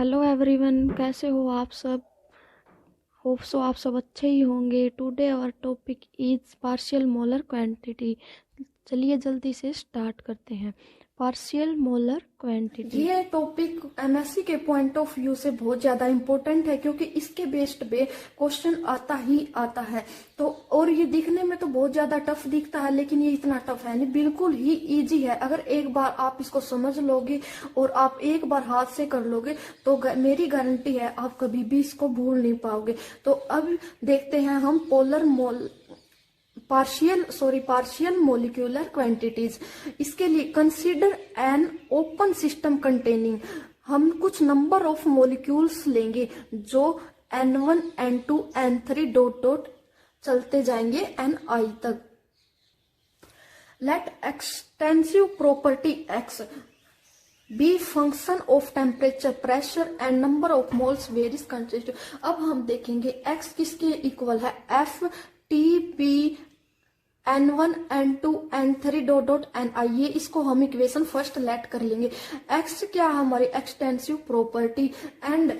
Hello everyone, कैसे हो आप सब। होप सो आप सब अच्छे ही होंगे। Today our topic is partial molar quantity. चलिए जल्दी से स्टार्ट करते हैं। पार्शियल मोलर क्वांटिटी, ये टॉपिक एमएससी के पॉइंट ऑफ व्यू से बहुत ज्यादा इम्पोर्टेंट है क्योंकि इसके बेस्ड पे क्वेश्चन आता ही आता है। तो और ये दिखने में तो बहुत ज्यादा टफ दिखता है, लेकिन ये इतना टफ है नहीं, बिल्कुल ही इजी है। अगर एक बार आप इसको समझ लोगे और आप एक बार हाथ से कर लोगे तो मेरी गारंटी है आप कभी भी इसको भूल नहीं पाओगे। तो अब देखते हैं हम पार्शियल मोलिक्यूलर क्वांटिटीज। इसके लिए consider an open system containing, हम कुछ नंबर ऑफ मोलिक्यूल्स लेंगे जो N1 N2 N3 dot dot चलते जाएंगे Ni तक। Let extensive property X be function of temperature, pressure and number of moles various constituent. अब हम देखेंगे X किसके इक्वल है, F T P N1 N2 N3 dot dot Ni। ये इसको हम इक्वेशन फर्स्ट लेट कर लेंगे। X क्या हमारी एक्सटेंसिव प्रॉपर्टी एंड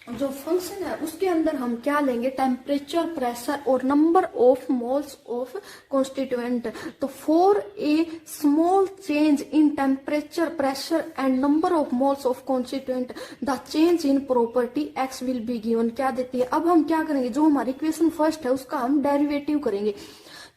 जो फंक्शन है उसके अंदर हम क्या लेंगे, टेम्परेचर, प्रेशर और number of moles of constituent. तो for a small change in temperature, pressure and number of moles of constituent the change in property X will be given. क्या देती है, अब हम क्या करेंगे, जो हमारी इक्वेशन फर्स्ट है उसका हम डेरिवेटिव करेंगे।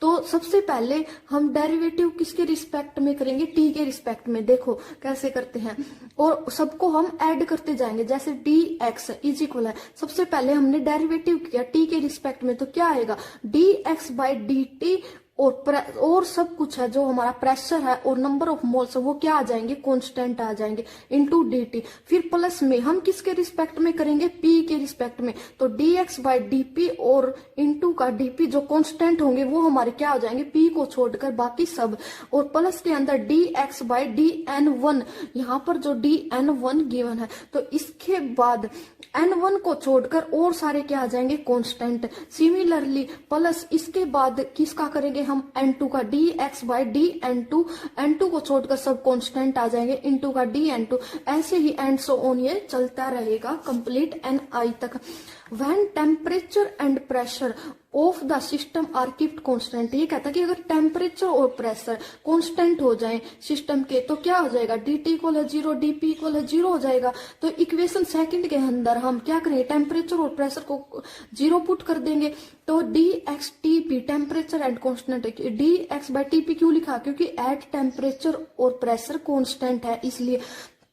तो सबसे पहले हम डेरिवेटिव किसके रिस्पेक्ट में करेंगे, टी के रिस्पेक्ट में। देखो कैसे करते हैं, और सबको हम ऐड करते जाएंगे। जैसे डी एक्स इज इक्वल है, सबसे पहले हमने डेरिवेटिव किया टी के रिस्पेक्ट में, तो क्या आएगा, D X by D T और सब कुछ है जो हमारा प्रेशर है और नंबर ऑफ मोल्स वो क्या आ जाएंगे, कांस्टेंट आ जाएंगे, इनटू डी टी। फिर प्लस में हम किसके रिस्पेक्ट में करेंगे, पी के रिस्पेक्ट में। तो D X by D P और इनटू का डी पी जो कांस्टेंट होंगे वो हमारे क्या हो जाएंगे, पी को छोड़कर बाकी सब। और प्लस के अंदर D X by D N one, यहाँ पर जो डी एन वन गिवन है, तो इसके बाद N1 को छोड़कर और सारे क्या आ जाएंगे, कांस्टेंट। सिमिलरली प्लस इसके बाद किसका करेंगे हम, N2 का, D X by D N2, N2 को छोड़कर सब कांस्टेंट आ जाएंगे, इनटू का डी N2। ऐसे ही एंड सो ऑन ये चलता रहेगा कंप्लीट Ni तक। When temperature and pressure of the system are kept constant, ये कहता है कि अगर टेम्परेचर और प्रेशर कांस्टेंट हो जाए सिस्टम के तो क्या हो जाएगा, डी टी इक्वल है 0, डी पी इक्वल है 0 हो जाएगा। तो इक्वेशन सेकंड के अंदर हम क्या करेंगे, टेम्परेचर और प्रेशर को 0 पुट कर देंगे। तो D X T P temperature and constant, D X by T P क्यों लिखा, क्योंकि एट टेम्परेचर और प्रेशर कांस्टेंट है इसलिए।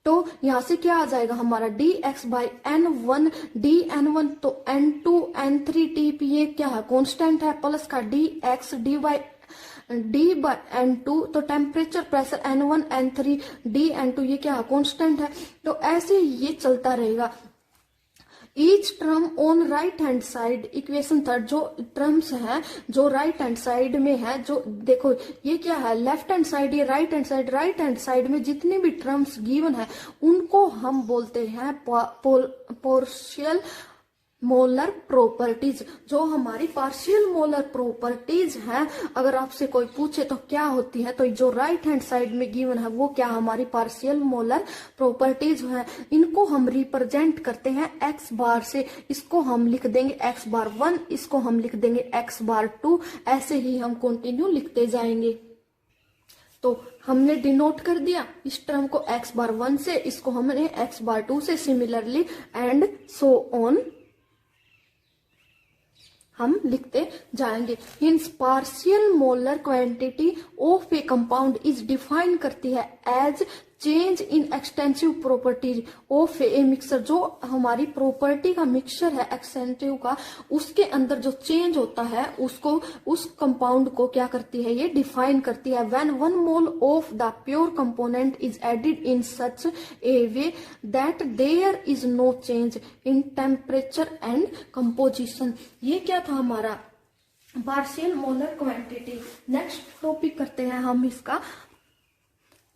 तो यहां से क्या आ जाएगा हमारा, D X by N one, D N one, तो N two N three T P ये क्या है, कांस्टेंट है, प्लस का D X D by N two, तो temperature, pressure N one N three D N to ये क्या है, कांस्टेंट है। तो ऐसे ये चलता रहेगा। Each term on right hand side, equation third, जो टर्म्स हैं जो राइट हैंड साइड में है, जो देखो ये क्या है, लेफ्ट हैंड साइड, ये right hand side, right hand side में जितने भी टर्म्स गिवन है उनको हम बोलते हैं पार्शियल मोलर प्रॉपर्टीज। जो हमारी पार्शियल मोलर प्रॉपर्टीज हैं, अगर आपसे कोई पूछे तो क्या होती है, तो जो राइट हैंड साइड में गिवन है वो क्या हमारी पार्शियल मोलर प्रॉपर्टीज हैं। इनको हम रिप्रेजेंट करते हैं एक्स बार से, इसको हम लिख देंगे एक्स बार 1, इसको हम लिख देंगे एक्स बार 2, ऐसे ही हम कंटिन्यू लिखते जाएंगे। तो हमने डिनोट कर दिया इस टर्म को एक्स बार 1 से, इसको हमने एक्स बार 2 से, सिमिलरली एंड सो ऑन हम लिखते जाएंगे। Hence partial molar quantity of a compound is define करती है as change in extensive properties of a mixer. जो हमारी प्रॉपर्टी का मिक्सचर है एक्सटेंसिव का, उसके अंदर जो चेंज होता है उसको, उस कंपाउंड को क्या करती है, ये डिफाइन करती है। When 1 mole of the pure component is added in such a way that there is no change in temperature and composition. ये क्या था हमारा partial molar quantity. Next topic करते हैं हम इसका,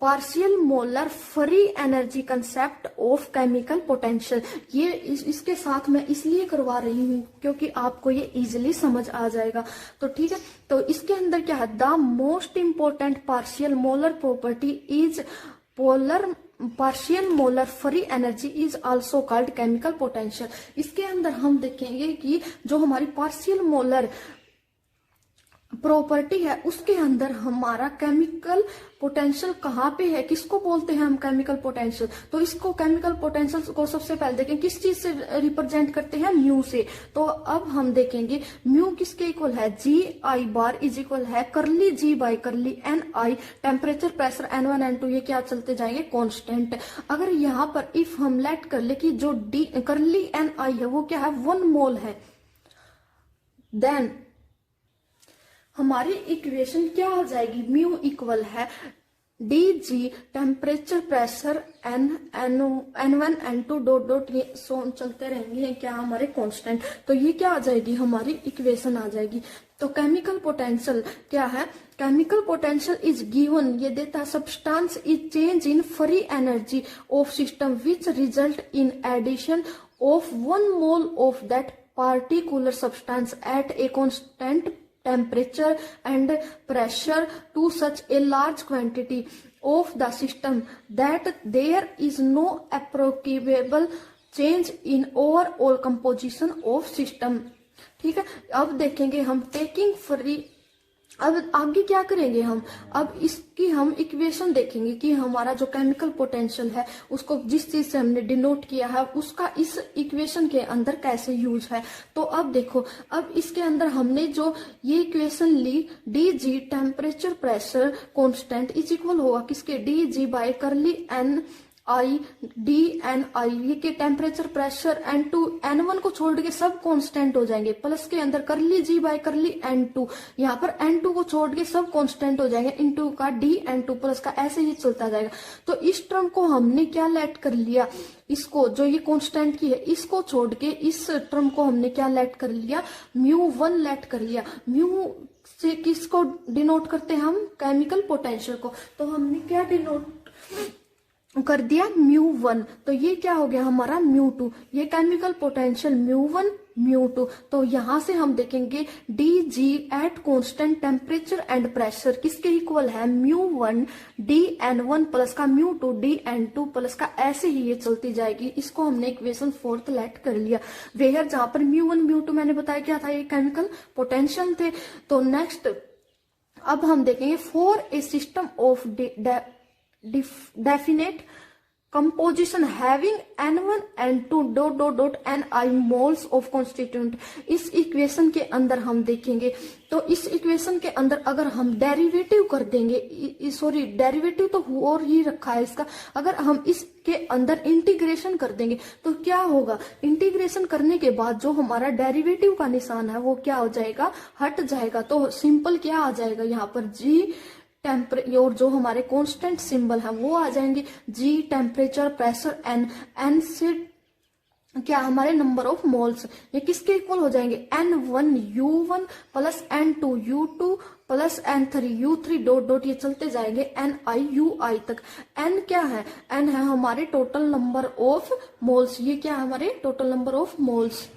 partial molar free energy concept of chemical potential. ये इसके साथ मैं इसलिए करवा रही हूँ क्योंकि आपको ये इजीली समझ आ जाएगा। तो ठीक है, तो इसके अंदर क्या है, the most important partial molar property is polar partial molar free energy is also called chemical potential. इसके अंदर हम देखेंगे कि जो हमारी पार्शियल मोलर प्रॉपर्टी है उसके अंदर हमारा केमिकल पोटेंशियल कहाँ पे है, किसको बोलते हैं हम केमिकल पोटेंशियल। तो इसको केमिकल पोटेंशियल को सबसे पहले देखें किस चीज से रिप्रेजेंट करते हैं, म्यू से। तो अब हम देखेंगे म्यू किसके इक्वल है, जी आई बार इज इक्वल है curly G by curly N I, temperature pressure N1 N2 ये क्या चलते जाएंगे कांस्टेंट। अगर यहाँ पर इफ हम लेट कर ले कि जो डी करली एन आई है वो क्या है 1 मोल है, देन हमारी इक्वेशन क्या आ जाएगी, म्यू इक्वल है D G temperature pressure N1 N2 dot dot ये सोन चलते रहेंगे क्या हमारे कांस्टेंट। तो ये क्या आ जाएगी हमारी इक्वेशन आ जाएगी। तो केमिकल पोटेंशियल क्या है, केमिकल पोटेंशियल इज गिवन, ये देता है substance is change in free energy of system which result in addition of 1 mole of that particular substance at a constant temperature and pressure to such a large quantity of the system that there is no appreciable change in overall composition of system। ठीक है, अब देखेंगे हम taking free, अब आगे क्या करेंगे हम, अब इसकी हम इक्वेशन देखेंगे कि हमारा जो केमिकल पोटेंशियल है उसको जिस चीज से हमने डिनोट किया है उसका इस इक्वेशन के अंदर कैसे यूज है। तो अब देखो, अब इसके अंदर हमने जो ये इक्वेशन ली D G temperature pressure constant is equal होगा किसके, D G by curly N I D N I, ये के टेम्परेचर प्रेशर N2 N1 को छोड़ के सब कांस्टेंट हो जाएंगे, प्लस के अंदर करली जी बाय करली N2, यहाँ पर N2 को छोड़ के सब कांस्टेंट हो जाएंगे, इनटू का डी N2 प्लस का ऐसे ही चलता जाएगा। तो इस टर्म को हमने क्या लेट कर लिया, इसको जो ये कांस्टेंट की है इसको छोड़ के इस टर्म को हमने क्या लेट कर लिया, म्यू1 लेट कर लिया। म्यू से किसको डिनोट करते हैं हम, केमिकल पोटेंशियल को। तो हमने क्या डिनोट कर दिया म्यू1, तो ये क्या हो गया हमारा म्यू2, ये केमिकल पोटेंशियल म्यू1 म्यू2। तो यहां से हम देखेंगे D G at constant temperature and pressure किसके इक्वल है, म्यू1 डी N1 प्लस का म्यू2 डी N2 प्लस का, ऐसे ही ये चलती जाएगी। इसको हमने इक्वेशन 4 लेट कर लिया। वेयर जहां पर म्यू1 म्यू2 मैंने बताया क्या था, ये केमिकल पोटेंशियल थे। तो नेक्स्ट अब हम देखेंगे for a system of definite composition having N1 N2 dot dot dot Ni moles of constituent। इस इक्वेशन के अंदर हम देखेंगे, तो इस इक्वेशन के अंदर अगर हम डेरिवेटिव कर देंगे, सॉरी डेरिवेटिव तो हो ही रखा है इसका, अगर हम इसके अंदर इंटीग्रेशन कर देंगे तो क्या होगा, इंटीग्रेशन करने के बाद जो हमारा डेरिवेटिव का निशान है वो क्या हो जाएगा, हट जाएगा। तो सिंपल क्या आ जाएगा यहाँ पर, जी और जो हमारे कांस्टेंट सिंबल है वो आ जाएंगे, जी टेम्परेचर प्रेशर एन से क्या हमारे नंबर ऑफ मोल्स, ये किसके इक्वल हो जाएंगे, N1 U1 plus N2 U2 plus N3 U3 dot dot ये चलते जाएंगे Ni UI तक। N क्या है, N है हमारे टोटल नंबर ऑफ मोल्स, ये क्या है हमारे total number of moles.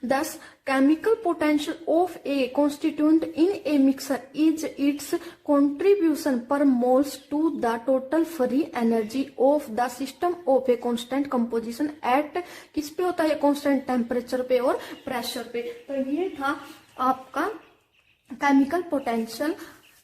Thus, chemical potential of a constituent in a mixture is its contribution per moles to the total free energy of the system of a constant composition at किस पे होता है, constant temperature पे और pressure पे। तो ये था आपका केमिकल पोटेंशियल।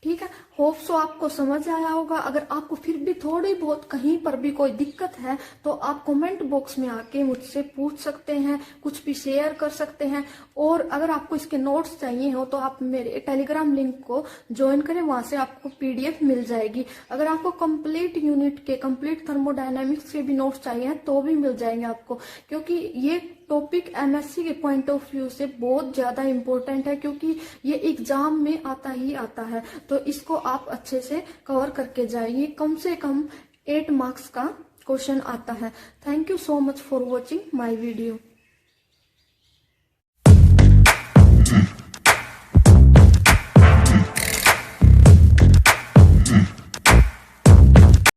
ठीक है, होप सो आपको समझ आया होगा। अगर आपको फिर भी थोड़ी बहुत कहीं पर भी कोई दिक्कत है तो आप कमेंट बॉक्स में आके मुझसे पूछ सकते हैं, कुछ भी शेयर कर सकते हैं। और अगर आपको इसके नोट्स चाहिए हो तो आप मेरे टेलीग्राम लिंक को ज्वाइन करें, वहां से आपको PDF मिल जाएगी। अगर आपको कंप्लीट यूनिट के, कंप्लीट थर्मोडायनामिक्स के भी नोट्स चाहिए तो भी मिल जाएंगे आपको, क्योंकि ये टॉपिक MSc के पॉइंट ऑफ व्यू से बहुत ज्यादा इम्पोर्टेंट है, क्योंकि ये एग्जाम में आता ही आता है। तो इसको आप अच्छे से कवर करके जाइए, कम से कम 8 मार्क्स का क्वेश्चन आता है। Thank you so much for watching my video.